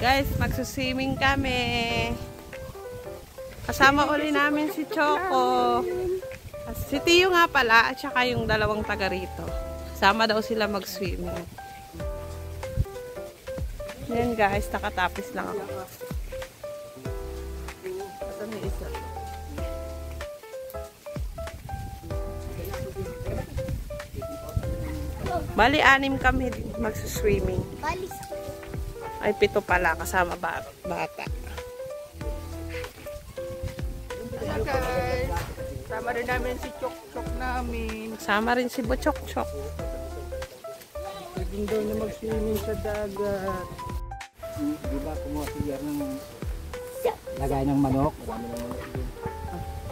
Guys, magsuswimming kami. Kasama uli namin si Choco. Si Tio nga pala, at saka yung dalawang taga rito. Sama daw sila mag-swimming. Yan guys, nakatapis lang ako. Ito may isa. Bali, 6 kami magsuswimming. Ay, 7 pala kasama bata. Guys, sama rin namin si Chok-Chok namin. Sama rin si Bochok-Chok. Pwedeng daw na mag-swimming sa dagat. Diba kumuha siya ng lagay ng manok?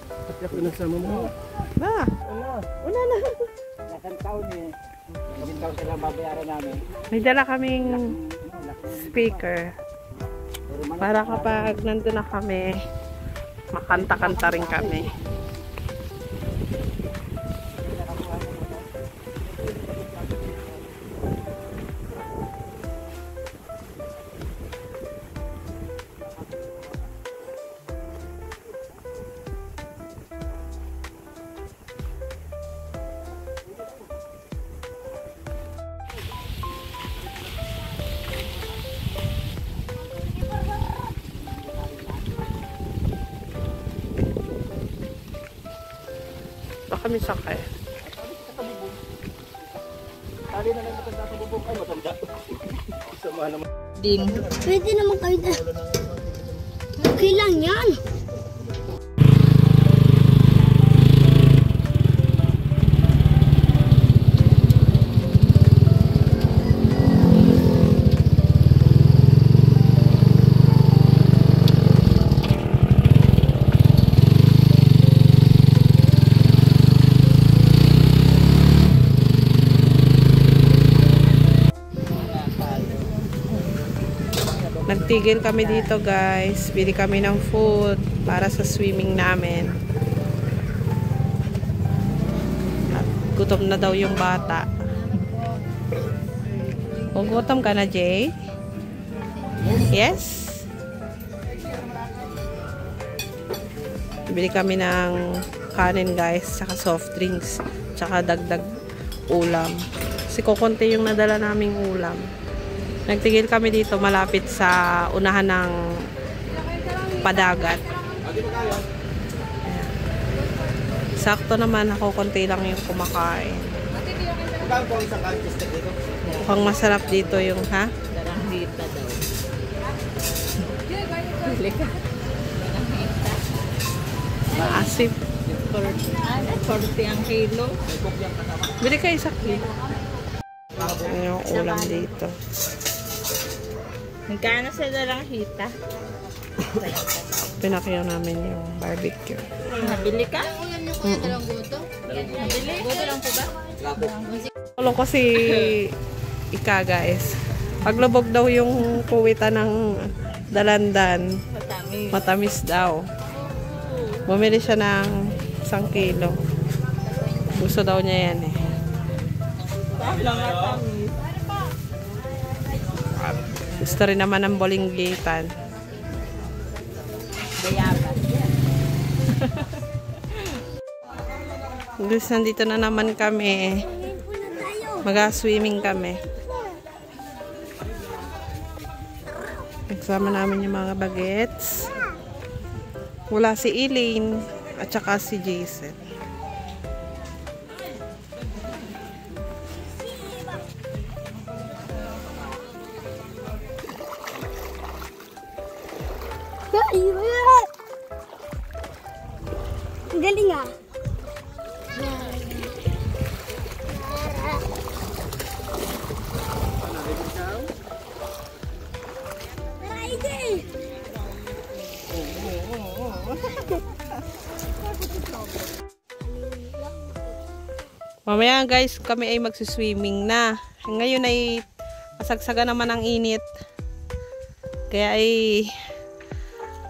Pati ako nagsama mo. Na, una na. Nasang taon eh. Ilang taon silang babayaran namin. May dala kaming speaker. Para kapag nandun na kami, makanta-kanta rin kami. Baka kami sakay. Tali na lang matanda sa bubong. Ay, matanda. Sama naman. Ding. Pwede naman kayo na. Okay lang yan. Nagtigil kami dito guys. Bili kami ng food para sa swimming namin. At gutom na daw yung bata. Gutom ka na, Jay? Yes? Bili kami ng kanin guys, saka soft drinks, saka dagdag ulam. Kasi kukunti yung nadala naming ulam. Nagtigil kami dito malapit sa unahan ng padagat. Ayan. Sakto naman ako, konti lang yung kumakain. Mukhang masarap dito yung ha? Daranghita daw. Maasim. 40 ang kilo. Bili kayo sa kilo. Ayan yung ulam dito. Magkano sa daranghita? Pinakyaw namin yung barbecue. Nabili ka? Nabili? Goto lang po ba? Tulong ko si Ika guys. Paglubog daw yung kuwita ng dalandan. Matamis. Matamis daw. Bumili siya ng 1 kilo. Gusto daw niya yan eh. Matamis. Gusto rin naman ng bolinggitan. Bayabas. Guys, nandito na naman kami. Mag-swimming kami. Nagsama namin yung mga bagets. Wala si Eileen at saka si Jason. Ang galing ah. Mamaya guys, kami ay magsiswimming na. Ngayon ay masagsaga naman ang init. Kaya ay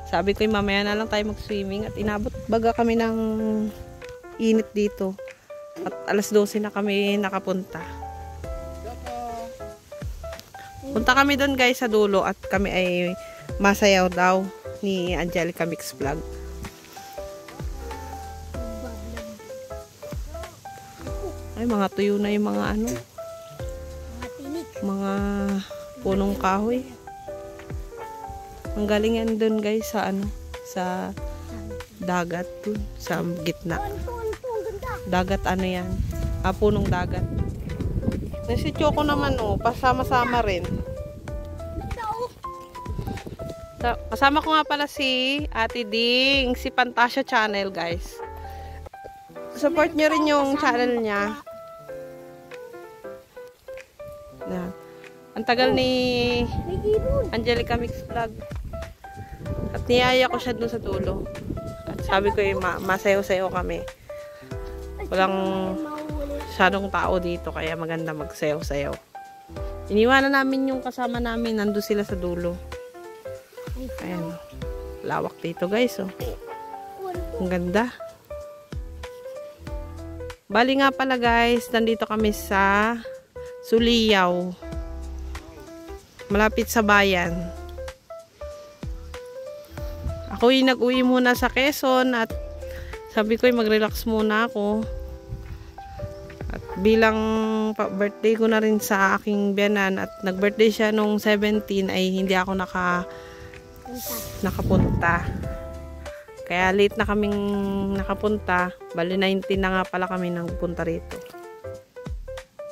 sabi ko mamaya na lang tayo mag-swimming at inabot baga kami ng init dito. At alas 12 na kami nakapunta. Punta kami doon guys sa dulo at kami ay masayaw daw ni Angelica Mix Vlog. Ay, mga tuyo na yung mga ano. Mga punong kahoy. Ang galing yan doon guys sa ano, sa dagat dun, sa gitna. Dagat ano yan? Punong dagat. Si Choco naman pasama-sama rin. Kasama ko nga pala si Ate Ding, si Pantasya Channel guys. Support nyo rin yung channel niya. Na. Ang tagal ni Angelica Mix Vlog. At niyaya ko siya dun sa dulo. At sabi ko masayaw-sayaw kami. Walang masyadong tao dito kaya maganda magsayaw-sayaw. Iniwanan namin yung kasama namin. Nandun sila sa dulo. Ayan. Lawak dito guys. Ang ganda. Bali nga pala guys, nandito kami sa Suliyaw. Malapit sa bayan. Ako nag-uwi muna sa Quezon at sabi ko mag-relax muna ako. At bilang birthday ko na rin sa aking biyanan at nag-birthday siya nung 17 ay hindi ako nakapunta. Kaya late na kaming nakapunta. Bali 19 na nga pala kami nang punta rito.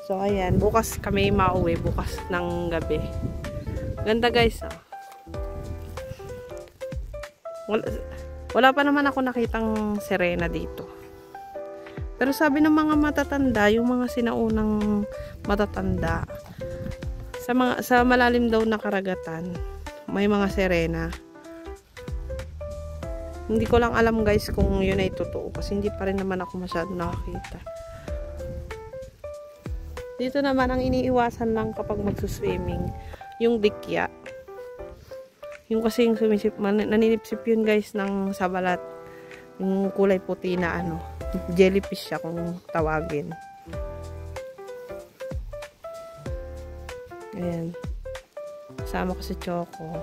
So ayan, bukas kami mauwi, bukas ng gabi. Ganda guys. Wala pa naman ako nakitang sirena dito. Pero sabi ng mga matatanda, yung mga sinaunang matatanda, sa malalim daw na karagatan, may mga sirena. Hindi ko lang alam guys kung yun ay totoo kasi hindi pa rin naman ako masyado nakakita. Dito naman ang iniiwasan lang kapag magsuswimming, yung dikya. Yung kasi yung sumisip, naninipsip yun guys ng sabalat. Yung kulay puti na ano, jellyfish siya kung tawagin. Ayan. Kasama ko si Choco.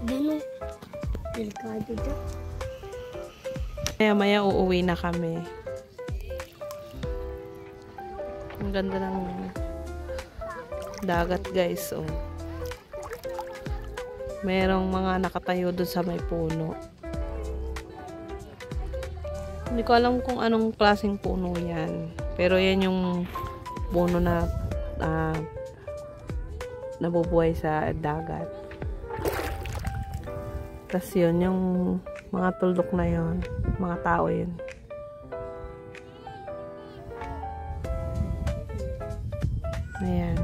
Ganun. Delikado dyan. Maya uuwi na kami. Ang ganda ng dagat guys. Merong mga nakatayo doon sa may puno. Hindi ko alam kung anong klaseng puno yan. Pero yan yung puno na nabubuhay sa dagat. Tapos yun, yung mga tuldok na yun, mga tao yun. Ayan.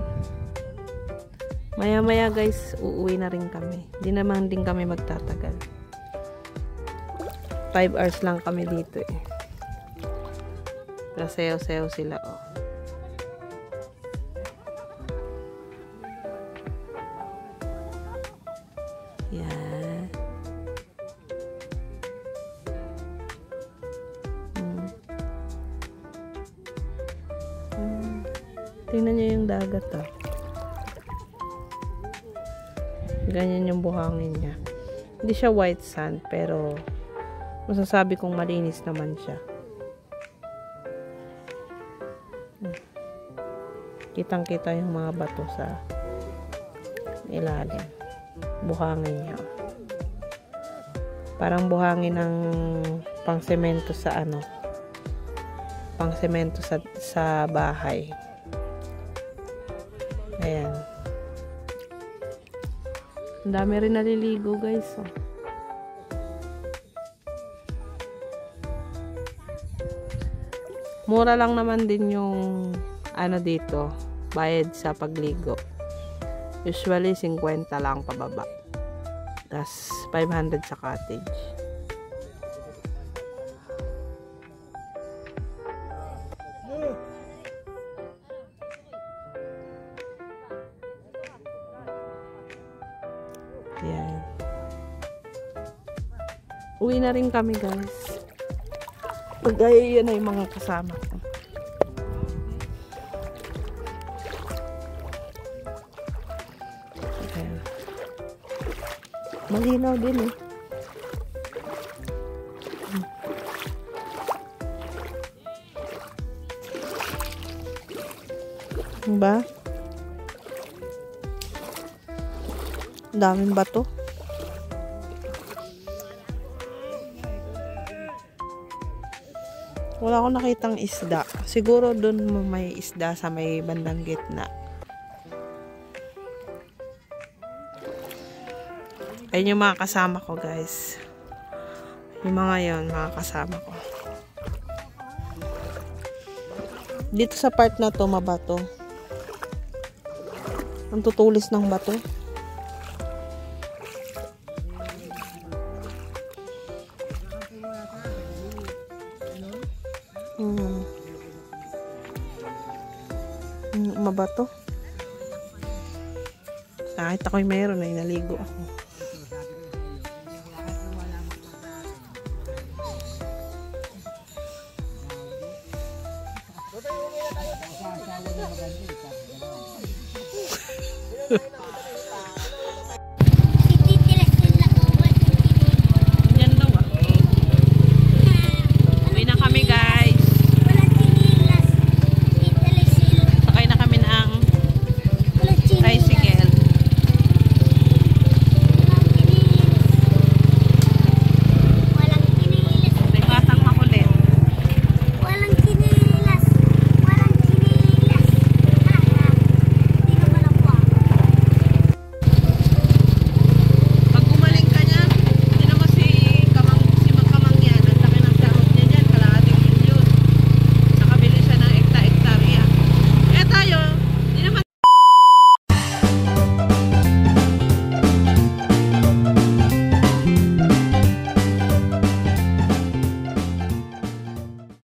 Maya-maya guys, uuwi na rin kami. Hindi naman din kami magtatagal. 5 hours lang kami dito eh. Pero sayaw-sayaw sila Yan. Tingnan nyo yung dagat Ganyan yung buhangin niya. Hindi siya white sand pero masasabi kong malinis naman siya. Kitang-kita yung mga bato sa ilalim. Buhangin niya. Parang buhangin ng pang-semento sa pang-semento sa bahay. Ayan. Ang dami rin naliligo guys. Mura lang naman din yung dito, bayad sa pagligo. Usually 50 lang pababa. Tas 500 sa cottage. Yan. Uwi na rin kami guys. Pagaya yan ay mga kasama ko. Malinaw din eh. Diba? Ang daming bato. Wala akong nakitang isda. Siguro dun may isda sa may bandang gitna. Ayun yung mga kasama ko, guys. Yung mga yon, mga kasama ko. Dito sa part na to, mabato. Ang tutulis ng bato. Mabato. Nakita ko yung mayroon ay naligo ako.